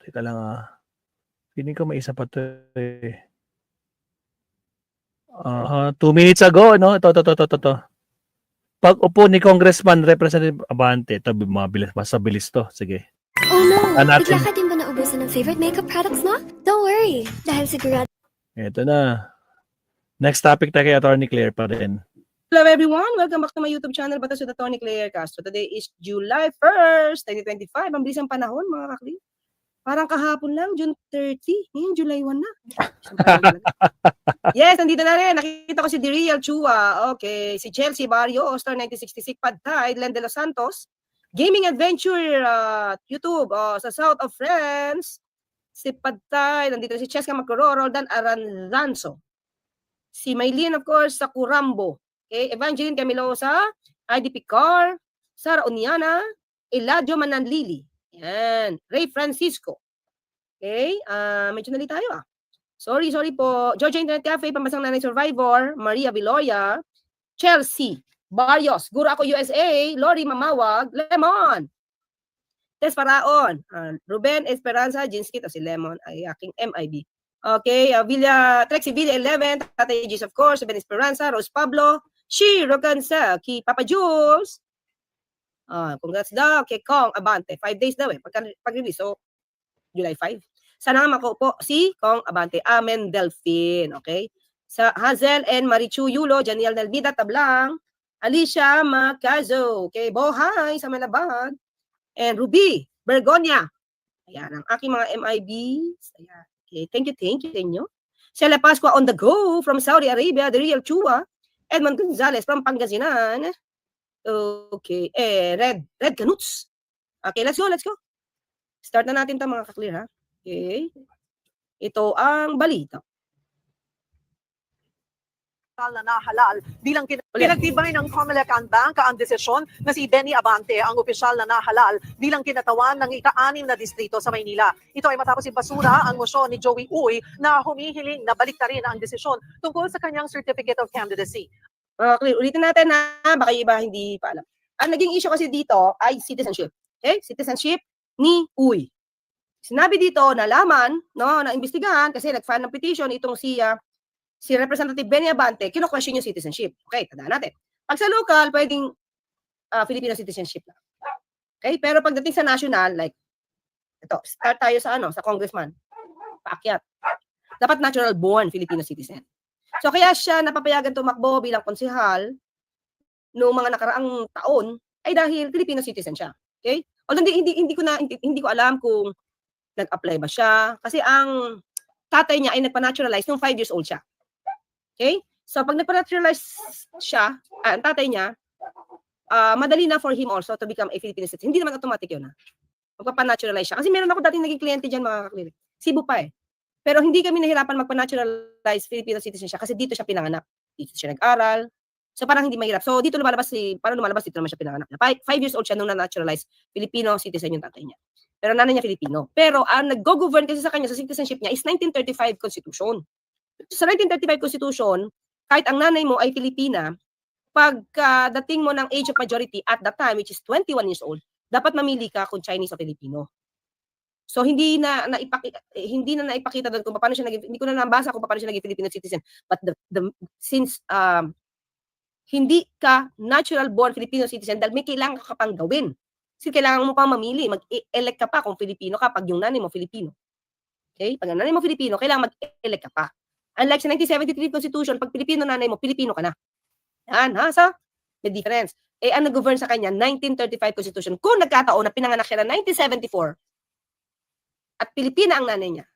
Teka lang Feeling ko may isa pa to eh. 2 minutes ago, no? Ito. Pag-upo ni Congressman Representative Abante, ito mabilis, mas mabilis to. Sige. Oh no! Natin. Bigla ka din ba naubusan ng favorite makeup products mo? Don't worry, dahil sigurado. Ito na. Next topic tayo kay Attorney Claire pa rin. Hello everyone! Welcome back to my YouTube channel, Batas with Attorney Claire Castro. Today is July 1st, 2025. Ang bilis ang panahon, mga kakli. Parang kahapon lang, June 30. Ngayon, July 1 na. Yes, nandito na rin. Nakita ko si Diriel Chua. Okay. Si Chelsea Barrio, Star 1966, Padtay, Len de los Santos. Gaming Adventure, YouTube, sa South of France. Si Padtay, nandito si Cheska Macororo, Roldan Aranzanzo. Si Maylene, of course, sa Curambo. Okay. Evangeline Camilosa, IDP Car, Sara Oniana, Eladio Mananlili. Yan. Ray Francisco. Okay. Medyo nali tayo Sorry po. Georgia Internet Cafe, Pambansang Nanay Survivor, Maria Viloria, Chelsea, Barrios, Guro Ako USA, Lori Mamawag, Lemon, Tess Paraon, Ruben Esperanza, Jinskit, si Lemon, ay aking MIB. Okay, Trexie Villa 11, Tatay Gis, of course, Ben Esperanza, Rose Pablo, Shiro Cansa, Ki Papa Jules, congrats daw kay Kong Abante. 5 days daw pag-release. So, July 5. Sana nga po si Kong Abante. Amen Delphine. Okay? Sa Hazel and Marichu Yulo, Janiel Nalbida Tablang, Alicia Macazo. Okay? Bohay sa Malabad. And Ruby Bergonia. Ayan, ang aking mga MIBs. Ayan. Okay. Thank you sa inyo. Sela Pascua on the go from Saudi Arabia, The Real Chua. Edmond Gonzalez from Pangasinan. Okay. Red Canuts. Okay, let's go. Start na natin ito mga kaklear, ha? Okay. Ito ang balita. Na nahalal bilang pinagtibay ng COMELEC ang bangka ang desisyon na si Benny Abante ang opisyal na nahalal bilang kinatawan ng ika-6 na distrito sa Maynila. Ito ay matapos ibasura ang mosyon ni Joey Uy na humihiling na baliktarin ang desisyon tungkol sa kanyang Certificate of Candidacy. Okay, ulitin natin baka iba hindi pa alam. Ang naging issue kasi dito ay citizenship. Okay? Citizenship ni Uy. Sinabi dito na laman, na imbestigahan kasi nag-file ng petition itong si Representative Benny Abante, kino-question yung citizenship. Okay, tandaan natin. Pag sa local, pwedeng Filipino citizenship lang. Okay, pero pagdating sa national, like ito, start tayo sa congressman. Paakyat. Dapat natural born Filipino citizen. So kaya siya napapayagan tumakbo bilang konsehal noong mga nakaraang taon ay dahil Filipino citizen siya. Okay? Although hindi ko alam kung nag-apply ba siya kasi ang tatay niya ay nagpa-naturalize nung 5 years old siya. Okay? So pag nagpa-naturalize siya, ang tatay niya, madali na for him also to become a Filipino citizen. Hindi naman automatic yun magpa-naturalize siya. Kasi meron ako dating naging kliyente dyan mga kaklirik. Cebu pa Pero hindi kami nahirapan magpa-naturalize Filipino citizen siya kasi dito siya pinanganak. Dito siya nag-aral. So parang hindi mahirap. So dito lumalabas dito naman siya pinanganak. 5 years old siya nung na-naturalize Filipino citizen yung tatay niya. Pero nanay niya Filipino. Pero ang nag-go-govern kasi sa kanya sa citizenship niya is 1935 Constitution. Sa 1935 Constitution, kahit ang nanay mo ay Filipina, pagdating mo ng age of majority at that time, which is 21 years old, dapat mamili ka kung Chinese o Filipino. So hindi na naipakita doon kung paano siya hindi ko na nabasa kung paano siya naging Filipino citizen. But since hindi ka natural born Filipino citizen dahil may kailangan ka pang gawin. Kasi kailangan mo pang mamili, mag-elect ka pa kung Filipino ka pag yung nanay mo Filipino. Okay? Pag ang nanay mo Filipino, kailangan mag-elect ka pa. Unlike sa 1973 Constitution, pag Filipino nanay mo, Filipino ka na. Yan, ha? So, may difference. Ang nag-govern sa kanya, 1935 Constitution. Kung nagkataon na pinanganak siya na 1974, at Pilipina ang nanay niya,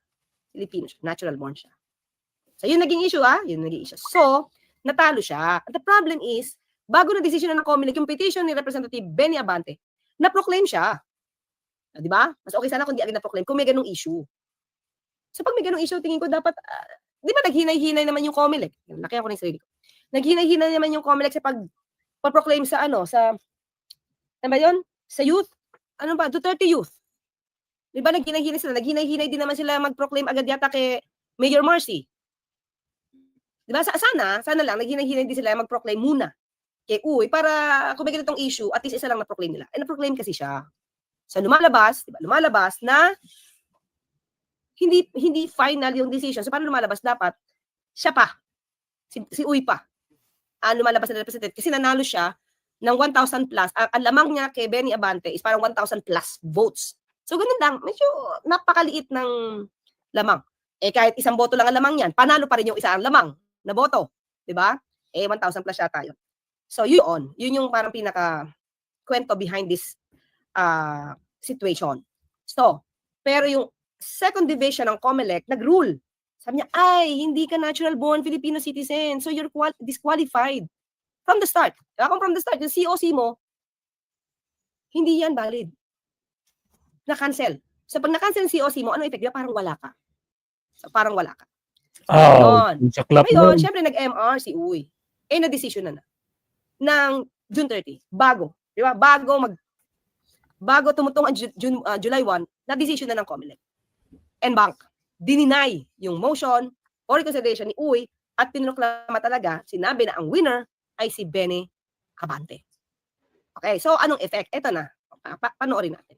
Filipino siya, natural born siya. So, yun naging issue, Yun naging issue. So, natalo siya. At the problem is, bago na decision ng COMELEC, yung petition ni Representative Benny Abante, na-proclaim siya. Di ba? Mas okay sana kung di agad na-proclaim kung may ganung issue. So, pag may ganung issue, tingin ko dapat, di ba naghinay-hinay naman yung COMELEC? Nakiyan ko na yung sarili ko. Naghinay-hinay naman yung COMELEC sa pag-proclaim sa ano ba yun? Sa youth? Ano ba? Duterte Youth. Di ba naghinay-hinay sila? Naghinay-hinay din naman sila mag-proclaim agad yata kay Mayor Marcy. Di ba? Sana lang, naghinay-hinay din sila mag-proclaim muna kay Uy para kung may ganitong issue, at least isa lang na-proclaim nila. Na-proclaim kasi siya. So lumalabas, di ba? Lumalabas na hindi final yung decision. So, paano lumalabas? Dapat, siya pa. Si Uy pa. Lumalabas na representative. Kasi nanalo siya ng 1,000 plus. Ang lamang niya kay Benny Abante is parang 1,000 plus votes. So, ganun lang. Medyo napakaliit ng lamang. Kahit isang boto lang ang lamang yan, panalo pa rin yung isa ang lamang na boto. Diba? 1,000 plus yata yun. So, yun yung parang pinaka kwento behind this situation. So, pero yung second division ng COMELEC nag-rule. Sabi niya, hindi ka natural-born Filipino citizen. So, you're disqualified. From the start. Kung from the start, yung COC mo, hindi yan valid. Na-cancel. So, pag na-cancel yung COC mo, ano effect? Parang wala ka. So, parang wala ka. Sa club Ngayon, syempre nag-MR si Uy. Na-decision na. Ng June 30. Bago. Di ba? Bago tumutong ang July 1, na-decision na ng COMELEC. NBank. Dininay yung motion or reconsideration ni Uy at pinuklama talaga, sinabi na ang winner ay si Benny Abante. Okay, so anong effect? Ito na. Panoorin natin.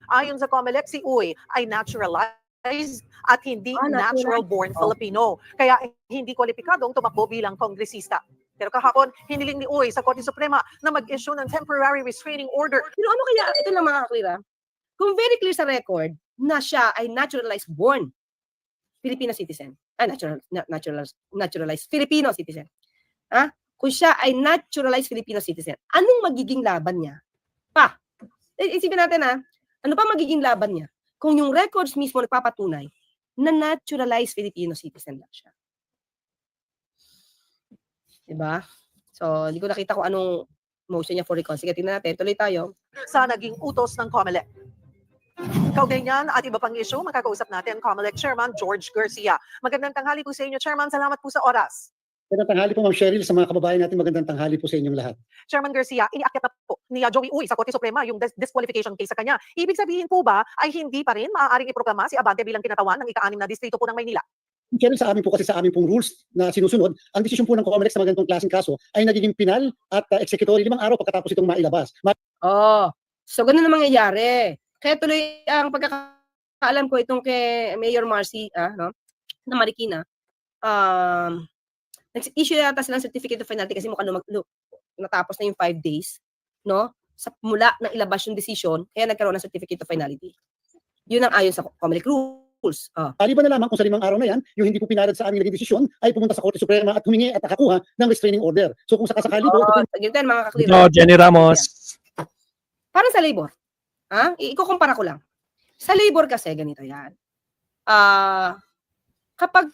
Ayon sa COMELEC, si Uy ay naturalized at hindi natural-born Filipino. Kaya hindi kwalipikadong tumakbo bilang kongresista. Pero kahapon, hiniling ni Uy sa Korte Suprema na mag-issue ng temporary restraining order. Pero ano kaya? Ito lang mga kaklira. Kung very clear sa record na siya ay naturalized born Filipino citizen. Naturalized Filipino citizen. Kung siya ay naturalized Filipino citizen, anong magiging laban niya? Isipin natin ano pa magiging laban niya? Kung yung records mismo nagpapatunay na naturalized Filipino citizen lang siya. Diba? So, hindi ko nakita kung anong motion niya for recall. Sige, tingnan natin. Tuloy tayo. Sa naging utos ng COMELEC. Kaugnay niyan at iba pang issue, makakausap natin COMELEC Chairman George Garcia. Magandang tanghali po sa inyo, Chairman. Salamat po sa oras. Magandang tanghali po, Ma'am Cheryl, sa mga kababayan natin. Magandang tanghali po sa inyong lahat. Chairman Garcia, iniakyat na po ni Joey Uy sa Korte Suprema yung disqualification case sa kanya. Ibig sabihin po ba ay hindi pa rin maaaring iproklama si Abante bilang kinatawan ng ika-6 na distrito po ng Maynila? Cheryl, sa amin po kasi sa amin pong rules na sinusunod, ang desisyon po ng COMELEC sa mga ganitong klaseng kaso ay nagiging penal at executory 5 araw pagkatapos itong mailabas. So ganun ang mangyayari. Kaya tuloy ang pagkakaalam ko itong kay Mayor Marcy, na Marikina, nag-issue yata sila ng certificate of finality kasi mukhang natapos na yung 5 days, no? Mula nang ilabas yung decision, kaya nagkaroon ng certificate of finality. Yun ang ayon sa COMELEC rules. Maliban na lamang kung sa 5 araw na yan, yung hindi po pinalad sa aming naging desisyon ay pumunta sa Korte Suprema at humingi at nakakuha ng restraining order. So kung sakasakali po, ganyan mga kaklira. Jenny Ramos. Para sa labor, ikukumpara ko lang. Sa labor kasi, ganito yan. Kapag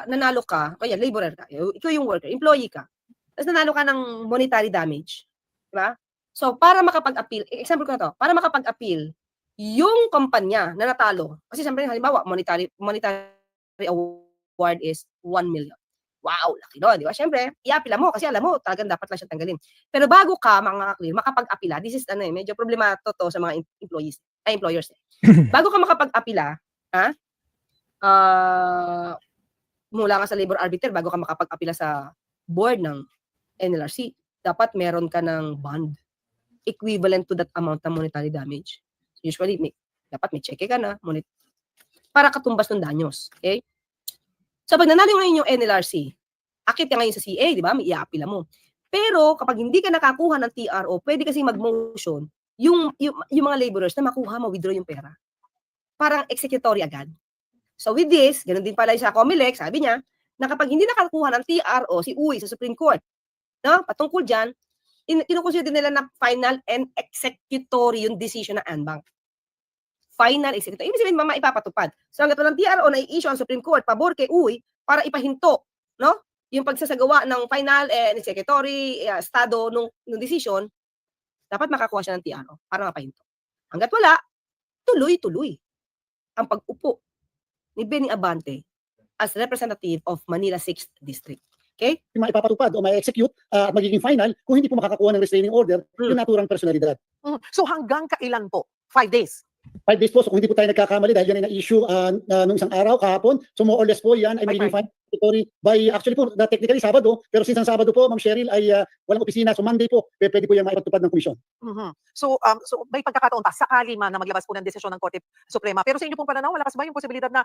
nanalo ka, kaya laborer ka, ikaw yung worker, employee ka, tapos nanalo ka ng monetary damage, di ba? So, para makapag-appeal, example ko na to, para makapag-appeal, yung kumpanya na natalo, kasi siyempre, halimbawa, monetary award is 1 million. Wow, laki no, di ba? Siyempre, i-apila mo kasi alam mo, talagang dapat lang siya tanggalin. Pero bago ka, mga clear, makapag-apila, this is medyo problema to sa mga employers. Bago ka makapag-apila, mula nga sa labor arbiter, bago ka makapag-apila sa board ng NLRC, dapat meron ka ng bond equivalent to that amount ng monetary damage. Usually, dapat may cheque ka na, para katumbas ng danyos. Okay? So, pag nanalo ngayon yung NLRC, akit ka ngayon sa CA, di ba? May i-apila mo. Pero, kapag hindi ka nakakuha ng TRO, pwede kasi mag-motion yung mga laborers na makuha, ma-withdraw yung pera. Parang executory agad. So, with this, ganun din pala sa COMELEC, sabi niya, na kapag hindi nakakuha ng TRO, si Uy sa Supreme Court, no? Patungkol dyan, kinukonsider nila na final and executory yung decision ng NBank. Final executory. Ibig sabihin, maipapatupad. So, hanggat walang TRO na i-issue ang Supreme Court, pabor kay Uy, para ipahinto, no? Yung pagsasagawa ng final and executory estado nung decision, dapat makakuha siya ng TRO para mapahinto. Hanggat wala, tuloy-tuloy ang pag-upo ni Benny Abante as representative of Manila 6th District. Okay? maipapatupad o ma-execute at magiging final kung hindi po makakakuha ng restraining order yung naturang personalidad. So hanggang kailan po? 5 days. 5 days po. So kung hindi po tayo nagkakamali dahil yan ay na-issue nung isang araw kahapon. So more or less po yan ay magiging fine by actually po technically Sabado, pero since ang Sabado po Ma'am Cheryl ay walang opisina, so Monday po pwede po yan maipatupad ng komisyon. So may pagkakataon pa sakali man na maglabas po ng desisyon ng Korte Suprema. Pero sa inyo pong pananaw, wala ba yung posibilidad na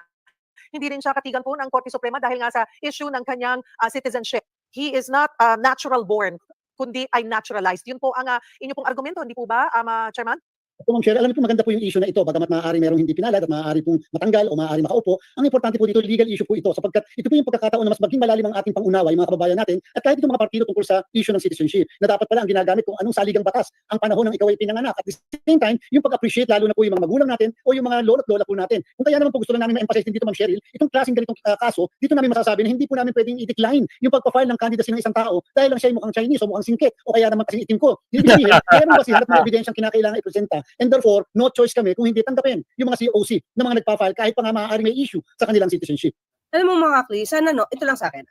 hindi rin siya katigan po ng Korte Suprema dahil nga sa issue ng kanyang citizenship? He is not natural born, kundi ay naturalized. Yun po ang inyo pong argumento, hindi po ba, Chairman? So Ma'am Cheryl, alam niyo po maganda po yung issue na ito, bagamat maaari merong hindi pinalad at maaari pong matanggal o maaari makaupo. Ang importante po dito, legal issue po ito sapagkat ito po yung pagkakataon na mas maging malalim ang ating pangunawa, yung mga kababayan natin at kahit itong mga partido tungkol sa issue ng citizenship na dapat pala ang ginagamit kung anong saligang batas ang panahon ng ikaw ay pinanganak. At the same time, yung pag-appreciate lalo na po yung mga magulang natin o yung mga lolo't lola po natin. Kung kaya naman po gusto lang namin ma-emphasize din dito Ma'am Cheryl, itong klaseng ganitong kaso, dito namin masasabi na hindi po namin pwedeng i-decline yung pagpa-file ng candidacy ng isang tao dahil lang siya ay mukhang Chinese o mukhang singkit o kaya naman kasing itim ko. Hindi sabihin, meron ba sila na ebidensyang kinakailangan ipresenta and therefore no choice kami kung hindi tanggapin yung mga COC na mga nagpa-file kahit pa nga maaaring may issue sa kanilang citizenship. Alam mo mga Kli, sana ito lang sa akin.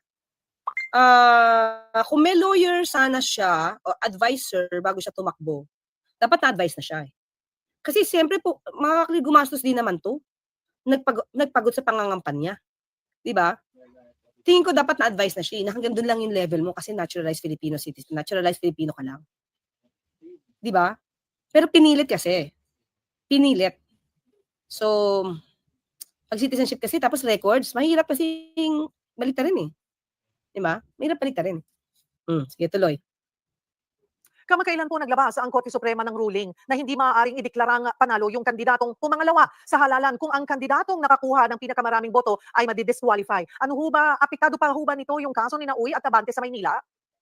Kung may lawyer sana siya o advisor bago siya tumakbo, dapat na-advise na siya eh. Kasi siyempre po, mga Kli, gumastos din naman to. Nagpagod sa pangangampanya. Di ba? Tingin ko dapat na-advise na siya na hanggang doon lang yung level mo kasi naturalized Filipino citizen, naturalized Filipino ka lang. Di ba? Pero pinilit kasi. Pinilit. So, pag citizenship kasi, tapos records, mahirap kasi baliktarin eh. Diba? Mahirap baliktarin. Sige, tuloy. Kamakailan po naglabas ang Korte Suprema ng ruling na hindi maaaring ideklarang panalo yung kandidatong pumangalawa sa halalan kung ang kandidatong nakakuha ng pinakamaraming boto ay madidisqualify. Ano ho ba, apektado pa ho ba nito yung kaso ni Uy at Abante sa Maynila?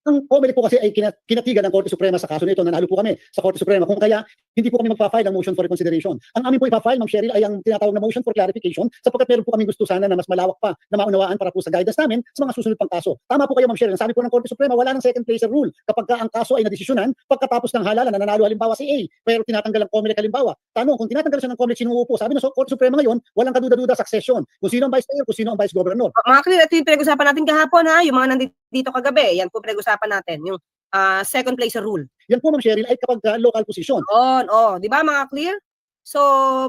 Ang COMELEC po kasi ay kinatigan ng Korte Suprema sa kaso nito. Nanalo po kami sa Korte Suprema. Kung kaya, hindi po kami magpa-file ng motion for reconsideration. Ang amin po ipa-file, Ma'am Cheryl, ay ang tinatawag na motion for clarification sapagkat meron po kami gusto sana na mas malawak pa na maunawaan para po sa guidance namin sa mga susunod pang kaso. Tama po kayo, Ma'am Cheryl. Sabi po ng Korte Suprema, wala nang second placer rule kapag ang kaso ay nadesisyonan pagkatapos ng halalan na nanalo halimbawa si A, pero tinatanggal ang COMELEC halimbawa. Tanong, kung tinatanggal siya ng COMELEC, sino uupo? Sabi ng Korte Suprema ngayon, walang kaduda-duda succession. Kung sino ang vice mayor, kung sino ang vice governor. Mga Kli, ito yung pinag-usapan natin kahapon ha, yung mga nandito kagabi, yan po pinag-usapan natin, yung second placer rule. Yan po, Ma'am Cheryl, ay kapag local position. Di ba mga clear? So,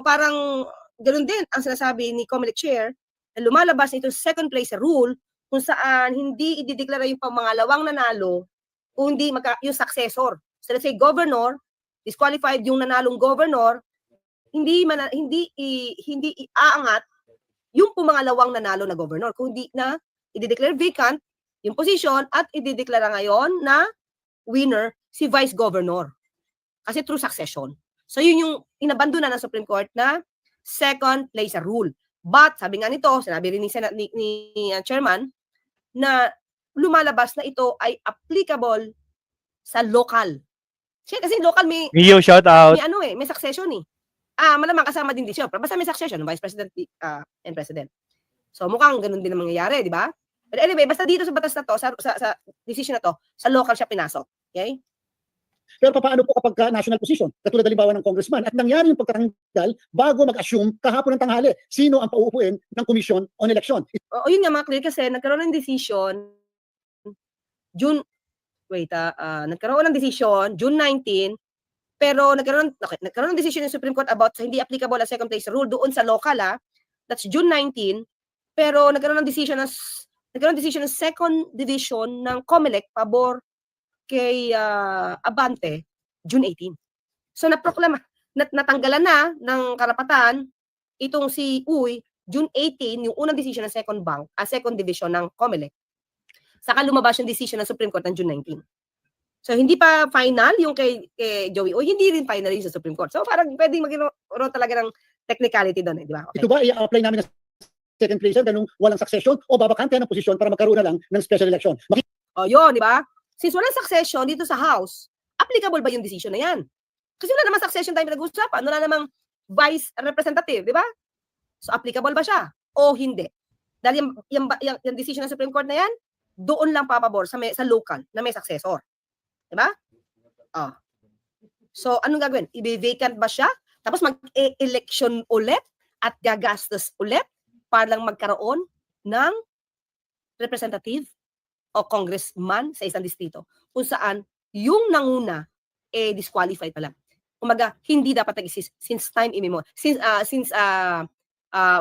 parang ganoon din ang sinasabi ni COMELEC Chair na lumalabas itong second placer rule kung saan hindi idideklara yung pangalawang nanalo kung hindi yung successor. So let's say governor, disqualified yung nanalong governor, hindi iaangat yung pumangalawang nanalo na governor kung hindi na idideclare vacant yung position at idideklara ngayon na winner si vice governor. Kasi through succession. So yun yung inabandona ng Supreme Court na second placer rule. But sabi nga nito, sinabi rin ni Chairman na lumalabas na ito ay applicable sa local. Kasi local may Mio, shout out. may succession eh. Malamang kasama din siya. Basta may succession ng vice president and president. So mukhang ganun din ang mangyayari, di ba? But anyway, basta dito sa batas na to, sa decision na to, sa local siya pinasok. Okay? Pero paano po kapag national position? Katulad halimbawa ng congressman at nangyari yung pagtatanggal bago mag-assume kahapon ng tanghali sino ang pauupuin ng Commission on Election. Yun nga mga clear kasi nagkaroon ng decision June 19 pero nagkaroon ng decision ng Supreme Court about sa hindi applicable na second place rule doon sa local that's June 19 pero nagkaroon ng decision ng second division ng COMELEC pabor kay Abante June 18. So naproklama natanggalan na ng karapatan itong si Uy June 18 yung unang decision ng second division ng COMELEC. Saka lumabas yung decision ng Supreme Court ng June 19. So hindi pa final yung kay Joey Uy, hindi rin final yung sa Supreme Court. So parang pwedeng magkaroon talaga ng technicality doon, di ba? Okay. Ito ba i-apply namin ng second placer ganung walang succession o babakante ng posisyon para magkaroon na lang ng special election? Yun, di ba? Since walang succession dito sa House, applicable ba yung decision na yan? Kasi wala namang succession tayo pinag-usapan, wala namang vice representative, di ba? So applicable ba siya o hindi? Dahil yung decision ng Supreme Court na yan, doon lang papabor sa local na may successor. Di ba? So anong gagawin? I-vacant ba siya? Tapos mag-election ulit at gagastos ulit para lang magkaroon ng representative o congressman sa isang distrito kung saan yung nanguna disqualified pala. Umaga, hindi dapat nag-exist since time immemorial. Since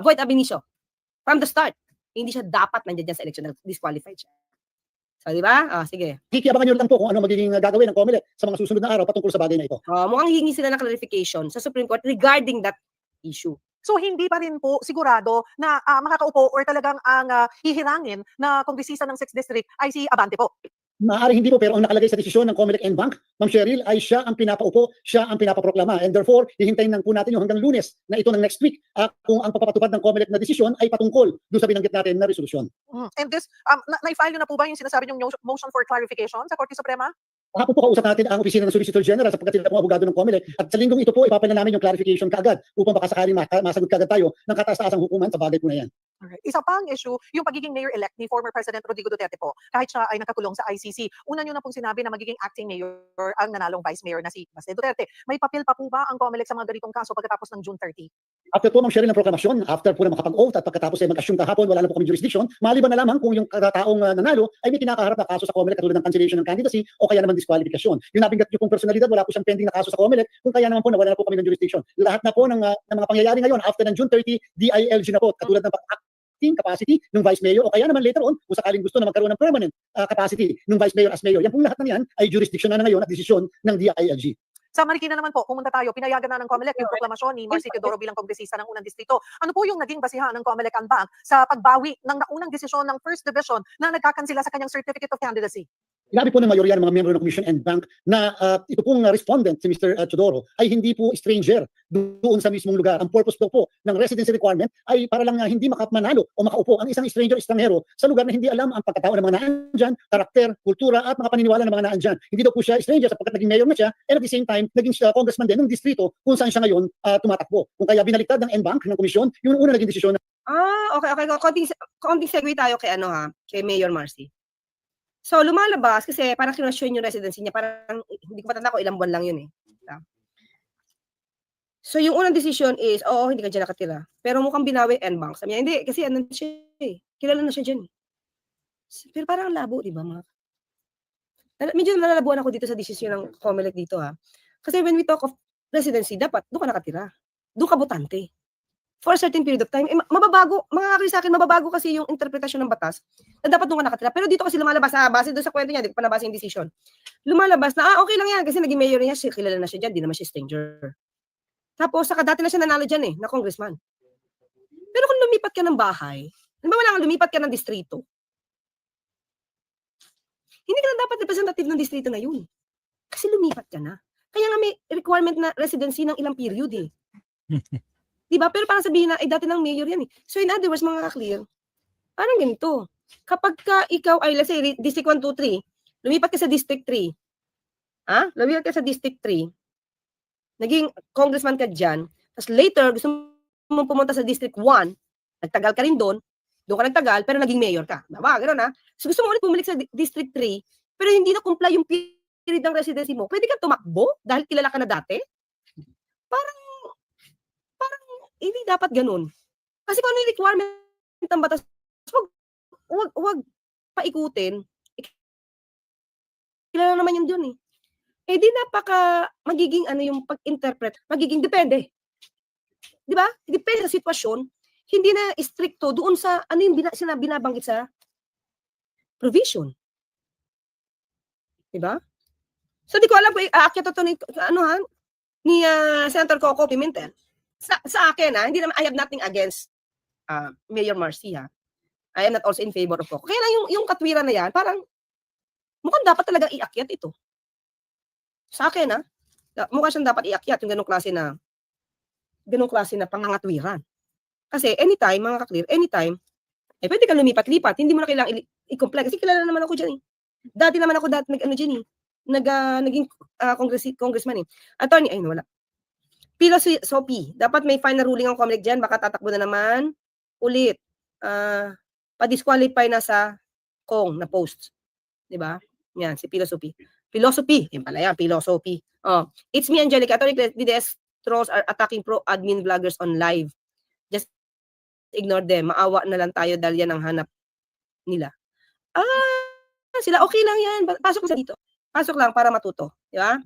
void ab initio. From the start, hindi siya dapat nandiyan dyan sa election, disqualified siya. So, di ba? Sige. Kikiabangan nyo lang po kung ano magiging gagawin ng COMELEC sa mga susunod na araw patungkol sa bagay na ito. Mukhang hihingi sila ng clarification sa Supreme Court regarding that issue. So hindi pa rin po sigurado na makakaupo or talagang ang hihirangin na kongresista ng 6th District ay si Abante po. Maaaring hindi po, pero ang nakalagay sa desisyon ng COMELEC and Bank, Ma'am Cheryl, ay siya ang pinapaupo, siya ang pinapaproklama. And therefore, hihintayin lang po natin yung hanggang Lunes na ito ng next week kung ang papatupad ng COMELEC na desisyon ay patungkol doon sa binanggit natin na resolusyon. And this, na-file nyo na po ba yung sinasabi yung motion for clarification sa Korte Suprema? Kahapon po kausap natin ang opisina ng Solicitor General sapagkat sila po abogado ng COMELEC at sa linggong ito po ipapala namin yung clarification kaagad upang baka sakaling masagot kaagad tayo ng kataas-taasang hukuman sa bagay po na yan. Alright. Isa pang issue, yung pagiging mayor-elect ni former President Rodrigo Duterte po, kahit siya ay nakakulong sa ICC. Una nyo na pong sinabi na magiging acting mayor ang nanalong vice mayor na si Baste Duterte. May papel pa po ba ang COMELEC sa mga ganitong kaso pagkatapos ng June 30? After po, Ma'am Cheryl, ng proklamasyon, after po na makapag-oath at pagkatapos ay mag-assume kahapon, wala na po kami jurisdiction, maliban na lamang kung yung taong nanalo ay may kinakaharap na kaso sa COMELEC katulad ng cancellation ng candidacy o kaya naman disqualification. Yung nabinggat yung pong personalidad, wala po siyang pending na kaso sa COMELEC, kung kaya naman po nawala na po kami ng jurisdiction. Lahat na po ng mga pangyayari ngayon after ng June 30, DILG na po, katulad ng acting capacity ng vice mayor o kaya naman later on kung sakaling gusto na magkaroon ng permanent capacity ng vice mayor as mayor. Yan pong lahat na yan ay jurisdiction na ngayon at desisyon ng DILG. Sa Marikina naman po, pumunta tayo, pinayagan na ng COMELEC yung proklamasyon ni Marcy Teodoro bilang kongresista ng unang distrito. Ano po yung naging basihan ng COMELEC and Bank sa pagbawi ng naunang desisyon ng First Division na nagkakansela sa kanyang Certificate of Candidacy? Sinabi po ng mayorya ng mga miyembro ng Commission and Bank na ito pong respondent, si Mr. Teodoro, ay hindi po stranger doon sa mismong lugar. Ang purpose po ng residency requirement ay para lang hindi makamanalo o makaupo ang isang stranger estranghero sa lugar na hindi alam ang pagkatao ng mga naandyan, karakter, kultura at mga paniniwala ng mga naandyan. Hindi daw po siya stranger sapagkat naging mayor na siya and at the same time naging congressman din ng distrito kung saan siya ngayon tumatakbo. Kung kaya binaliktad ng NBank ng komisyon, yung una naging desisyon. Okay. Konting segue tayo kay kay Mayor Marcy. So, lumalabas kasi parang kinwestiyon yung residency niya. Parang, hindi ko matanda ko, ilang buwan lang yun eh. So, yung unang decision is, hindi ka dyan nakatira. Pero mukhang binawi NBank. Sabi niya, hindi, kasi ano siya eh. Kilala na siya dyan eh. Pero parang labo, di ba mga? Medyo nalalabuan ako dito sa decision ng COMELEC dito Kasi when we talk of residency, dapat doon ka nakatira. Doon ka botante. For a certain period of time, mababago, mga kakri sa akin, mababago kasi yung interpretasyon ng batas na dapat doon ka nakatira. Pero dito kasi lumalabas, base doon sa kwento niya, di ko pa nabasa yung decision. Lumalabas na, okay lang yan, kasi naging mayor niya, kilala na siya dyan, di naman siya stranger. Tapos, saka dati na siya nanalo dyan na congressman. Pero kung lumipat ka ng bahay, wala kang lumipat ka ng distrito, hindi ka na dapat representative ng distrito na yun. Kasi lumipat ka na. Kaya nga may requirement na residency ng ilang period eh. Diba? Pero parang sabihin na, dati ng mayor yan eh. So in other words, mga ka-clear, parang ganito. Kapag ka ikaw ay, let's say, District 1, 2, 3, lumipat ka sa District 3, lumipat ka sa District 3, naging congressman ka dyan, tapos later, gusto mo pumunta sa District 1, nagtagal ka rin doon ka nagtagal, pero naging mayor ka. Diba? Gano'n So gusto mo ulit bumalik sa District 3, pero hindi na comply yung period ng residency mo, pwede ka tumakbo dahil kilala ka na dati? Parang hindi dapat ganun. Kasi kung ano yung requirement ng batas, wag paikutin. Kilala naman yun dun eh. Di magiging yung pag-interpret, magiging depende. Di ba? Depende sa sitwasyon. Hindi na stricto doon sa yung binabanggit sa provision. Di ba? So di ko alam kung aakyat ito ni Senator Coco Pimentel. Sa akin hindi naman I have nothing against Mayor Marcy I am not also in favor of Coco. Kaya lang yung katwiran na yan, parang mukhang dapat talaga iakyat ito. Sa akin mukhang siyang dapat iakyat yung ganong klase na pangangatwiran. Kasi anytime, mga ka-clear, anytime, pwede ka lumipat-lipat, hindi mo na kailangan i-comply. Kasi kilala naman ako dyan eh. Dati naman ako naging congressman eh. Attorney, wala. Philosophy. Dapat may final ruling ang COMELEC dyan. Baka tatakbo na naman ulit. Pa-disqualify na sa Kong na post. Diba? Yan, si Philosophy. Philosophy. Yan pala yan, Philosophy. It's me, Angelica. Attorney, DDS trolls are attacking pro-admin vloggers on live. Just ignore them. Maawa na lang tayo dahil yan ang hanap nila. Sila okay lang yan. Pasok sa dito. Pasok lang para matuto. Diba?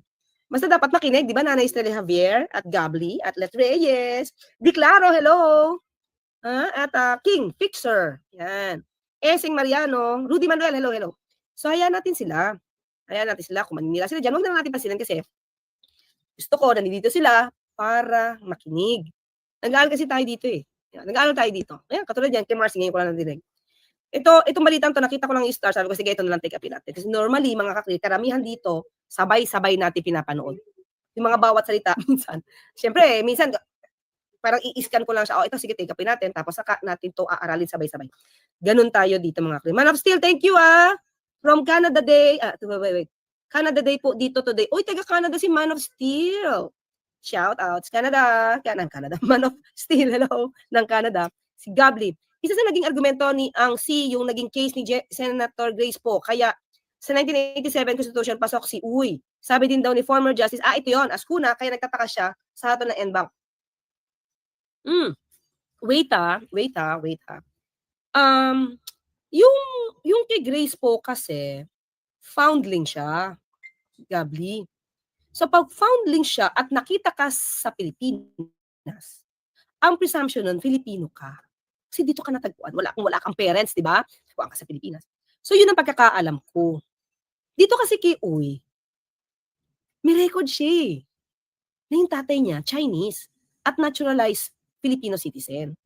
Basta dapat makinig, di ba, Nanay Estrella Javier, at Gabli, at Let Reyes, Di Claro, hello, at King, Fixer, yan. Esing Mariano, Rudy Manuel, hello, hello. So, hayaan natin sila. Hayaan natin sila, kung maninira sila dyan, huwag na natin pasilin kasi gusto ko, nandito sila para makinig. Nag-aaral kasi tayo dito eh. Yan, nag-aaral tayo dito. Ayan, katulad yan, kay Marcy, ngayon ko lang nadinig. Itong balitang to, nakita ko lang yung star, sabi ko, sige, ito na lang take upin natin. Kasi normally, mga kakri, karamihan dito, sabay-sabay natin pinapanood. Yung mga bawat salita, minsan. Siyempre, minsan, parang i-scan ko lang siya, ito, sige, take upin natin, tapos saka natin to aaralin sabay-sabay. Ganun tayo dito, mga kakri. Man of Steel, thank you, From Canada Day, wait. Canada Day po dito today. Uy, taga Canada si Man of Steel. Shout outs. Canada. Man of Steel, hello, ng Canada. Si Gabli. Isa sa naging argumento ni ang yung naging case ni Senator Grace po. Kaya sa 1987 Constitution, pasok si Uy. Sabi din daw ni former Justice, ito yon, Ascuna, kaya nagtataka siya sa hatol ng NBank. Wait. Yung kay Grace po kasi, foundling siya. Gabli. So pag foundling siya at nakita ka sa Pilipinas, ang presumption nun, Filipino ka. Kasi dito ka natagpuan. Wala kang parents, di ba? Tagpuan ka sa Pilipinas. So yun ang pagkakaalam ko. Dito kasi kay Uy, may record siya na yung tatay niya, Chinese, at naturalized Filipino citizen.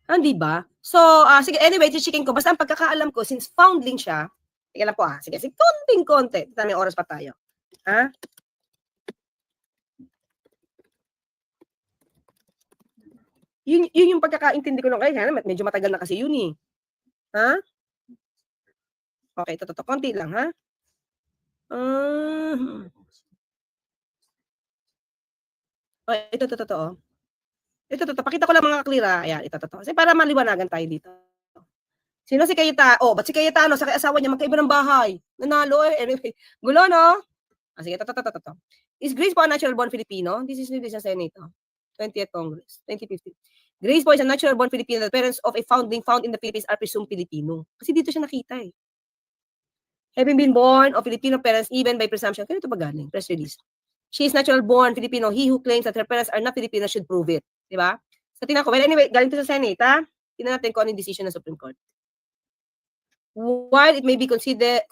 Di ba? So, sige, anyway, checking ko. Basta ang pagkakaalam ko, since foundling siya, tingnan lang po sige, konting-konti. May oras pa tayo. Yun yung pagkakaintindi ko lang kaya medyo matagal na kasi yun eh. Okay, ito, konti lang, ito, ito, pakita ko lang mga klira. Ayan, ito. Kasi para maliwanagan tayo dito. Sino si Cayetano? Ba't si Cayetano sa asawa niya magkaiba ng bahay? Nanalo eh. Anyway, gulo no? Sige, ito. Is Grace po a natural born Filipino? This is sa Senate. 20th Congress, 2015. Grace po is a natural born Filipino. The parents of a founding found in the Philippines are presumed Filipino. Kasi dito siya nakita eh. Having been born of Filipino parents even by presumption. Kaya ito ba galing? Press release. She is natural born Filipino. He who claims that her parents are not Filipino should prove it. Diba? So tingnan ko. Well, anyway, galing to sa Senate, Tingnan natin kung ano yung decision ng Supreme Court. While it may be considered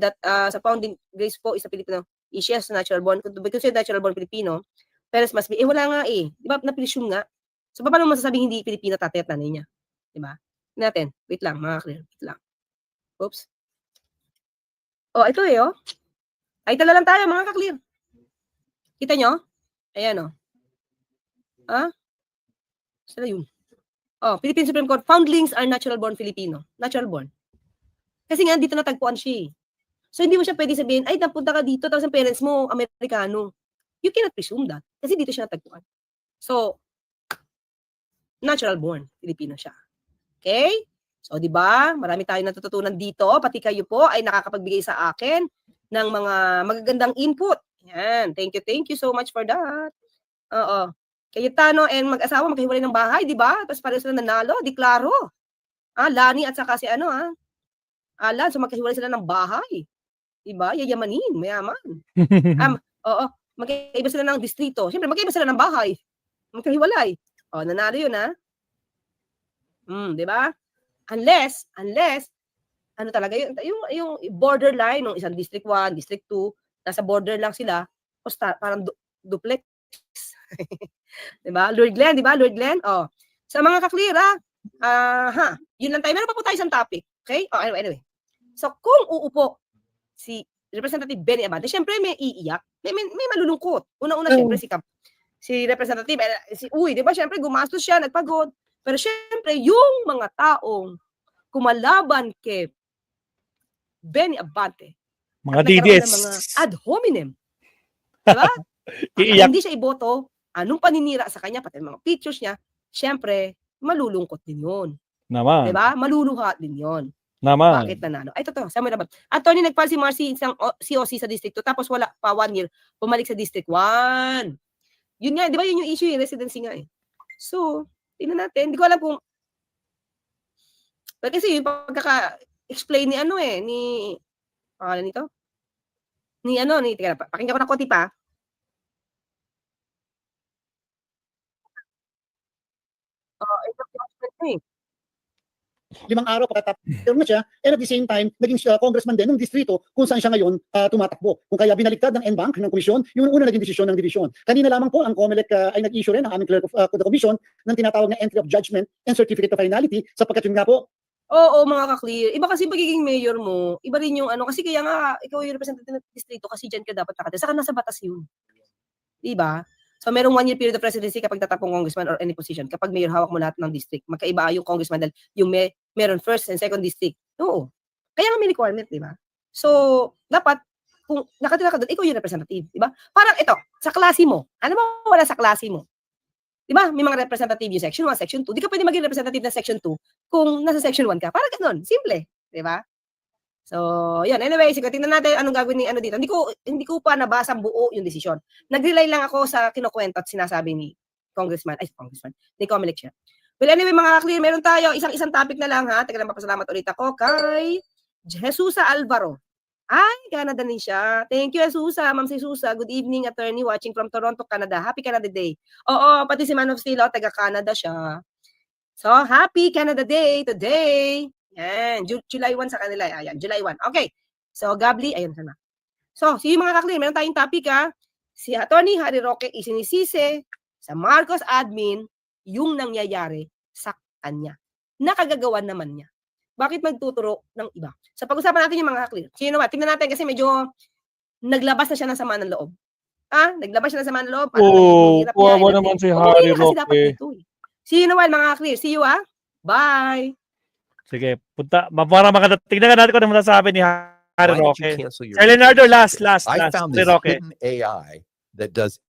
that sa founding Grace po is a Filipino, she is natural born. Because she's natural born Filipino, parents must be, wala nga eh. Diba? Na-presume nga. So, paano masasabing hindi Filipino tatay at nanay niya? Diba? Natin. Wait lang, mga clear. Wait lang. Oops. Ito eh, Ay, tala lang tayo, mga ka-clear. Kita nyo? Ayan, Sila yun. Philippine Supreme Court, foundlings are natural born Filipino. Natural born. Kasi nga, dito natagpuan siya. So, hindi mo siya pwede sabihin, ay, napunta ka dito, tapos ang parents mo, Amerikano. You cannot presume that. Kasi dito siya natagpuan. So, natural born, Filipino siya. Okay? So, di ba? Marami tayong natututunan dito. Pati kayo po ay nakakapagbigay sa akin ng mga magagandang input. Yan. Thank you so much for that. Cayetano and mag-asawa magkahiwalay ng bahay, di ba? Tapos pareho sila nanalo, di klaro. Lani at saka si Alan, so magkahiwalay sila ng bahay. Diba? Yayamanin, mayaman. Magkaiba sila ng distrito. Siyempre, magkaiba sila ng bahay. Magkahiwalay. Nanalo yun, diba? Unless, ano talaga, yung borderline ng isang District 1, District 2, nasa border lang sila, parang duplex. Diba? Lord Glenn, diba? Lord Glenn, Sa mga kaklira, yun lang tayo. Meron pa po tayo isang topic. Okay? Anyway. So, kung uupo si Representative Benny Abante, syempre may iiyak, may malulungkot. Una-una, syempre, si Representative, si Uy, di ba? Syempre, gumastos siya, nagpagod. Pero syempre, yung mga taong kumalaban kay Benny Abante, mga DDS, mga ad hominem, diba? Hindi siya iboto, anong paninira sa kanya, pati mga pictures niya, syempre, malulungkot din yun. Naman. Diba? Maluluha din yun. Naman. Bakit nanalo? Ay, totoo. Sabi naman. Attorney, nagpal si Marcy isang COC sa District 2, tapos wala pa 1 year, bumalik sa District 1. Yun nga, di ba yun yung issue, yung residency nga eh. So, tingnan natin. Hindi ko alam kung, kasi yung pagkaka-explain ni ni, pangalan nito? Teka, pakinggan ko ng konti pa. Endorsement na eh. 5 araw pagkatapos na siya, and at the same time, naging siya congressman din ng distrito kung saan siya ngayon tumatakbo. Kung kaya binaliktad ng NBank, ng komisyon, yung una naging desisyon ng division. Kanina lamang po, ang COMELEC ay nag-issue rin, ang aming clerk of the commission, ng tinatawag na entry of judgment and certificate of finality, sapagkat yun nga po, Oo, mga ka-clear. Iba kasi pagiging mayor mo, iba rin yung ano, kasi kaya nga, ikaw yung representative ng distrito kasi dyan ka dapat nakatira. Saka nasa batas yun. Diba? So, merong 1-year period of presidency kapag tatapong congressman or any position. Kapag mayor, hawak mo lahat ng district. Magkaiba yung congressman dahil yung meron first and second district. Oo. Kaya nga may requirement, diba? So, dapat, kung nakatira ka doon, ikaw yung representative. Diba? Parang ito, sa klase mo. Ano mo wala sa klase mo? Diba? May mga representative yung section 1, section 2. Di ka pwede maging representative ng section 2 kung nasa section 1 ka. Parang ganun. Simple. Diba? So, yun. Anyway, sige, tingnan natin anong gagawin ni ano dito. Hindi ko pa nabasa buo yung desisyon. Nag-rely lang ako sa kinukwento at sinasabi ni ni COMELEC siya. Well, anyway, mga clear, meron tayo isang topic na lang ha. Teka lang, papasalamat ulit ako kay Jesusa Alvaro. Ay, Canada din siya. Thank you, Jesusa. Ma'am Jesusa. Good evening, attorney watching from Toronto, Canada. Happy Canada Day. Oo, pati si Man of Steel, taga Canada siya. So, happy Canada Day today. Yan, July 1 sa kanila. Ayan, July 1. Okay. So, Gabli, ayun sana. So, sige mga kaklir, meron tayong topic ha. Si Attorney Harry Roque isinisisi sa Marcos admin yung nangyayari sa kanya. Nakagagawa naman niya. Bakit magtuturo ng iba? Sa pag-usapan natin yung mga kaklir. Sino ba? Tingnan natin kasi medyo naglabas na siya ng sama ng loob. Naglabas siya ng sama ng loob. Oo, kuwawa naman si Harry Kasi dapat Roque. dito eh. See you naman mga kaklir. See you ha. Bye. Sige, punta. Para tingnan natin kung ano masasabi ni Harry Why don't you Roque. cancel your Sir Leonardo, last. I found Harry this Roque. hidden AI that does